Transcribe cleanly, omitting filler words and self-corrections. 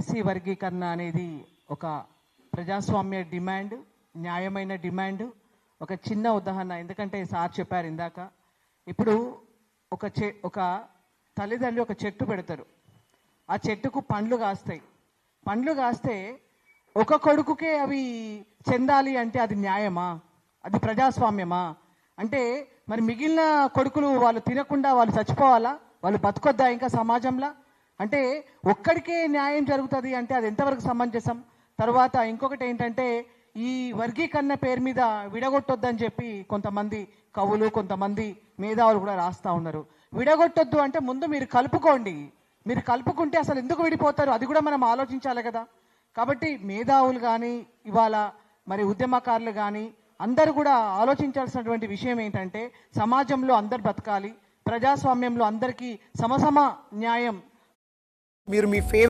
SC వర్గీకరణ అనేది ఒక ప్రజాస్వామ్య డిమాండ్, న్యాయమైన డిమాండ్. ఒక చిన్న ఉదాహరణ, ఎందుకంటే సార్ చెప్పారు ఇందాక, ఇప్పుడు ఒక తల్లిదండ్రులు ఒక చెట్టు పెడతారు, ఆ చెట్టుకు పండ్లు కాస్తాయి. పండ్లు కాస్తే ఒక కొడుకుకే అవి చెందాలి అంటే అది న్యాయమా? అది ప్రజాస్వామ్యమా? అంటే మరి మిగిలిన కొడుకులు వాళ్ళు తినకుండా వాళ్ళు చచ్చిపోవాలా? వాళ్ళు బతకొద్దా ఇంకా సమాజంలో? అంటే ఒక్కడికే న్యాయం జరుగుతుంది అంటే అది ఎంతవరకు సమంజసం? తర్వాత ఇంకొకటి ఏంటంటే, ఈ వర్గీకరణ పేరు మీద విడగొట్టొద్దని చెప్పి కొంతమంది కవులు, కొంతమంది మేధావులు కూడా రాస్తూ ఉన్నారు. విడగొట్టొద్దు అంటే ముందు మీరు కలుపుకోండి. మీరు కలుపుకుంటే అసలు ఎందుకు విడిపోతారు? అది కూడా మనం ఆలోచించాలి కదా. కాబట్టి మేధావులు కానీ, ఇవాళ మరి ఉద్యమకారులు కానీ అందరూ కూడా ఆలోచించాల్సినటువంటి విషయం ఏంటంటే, సమాజంలో అందరు బతకాలి, ప్రజాస్వామ్యంలో అందరికీ సమసమ న్యాయం. మీరు మీ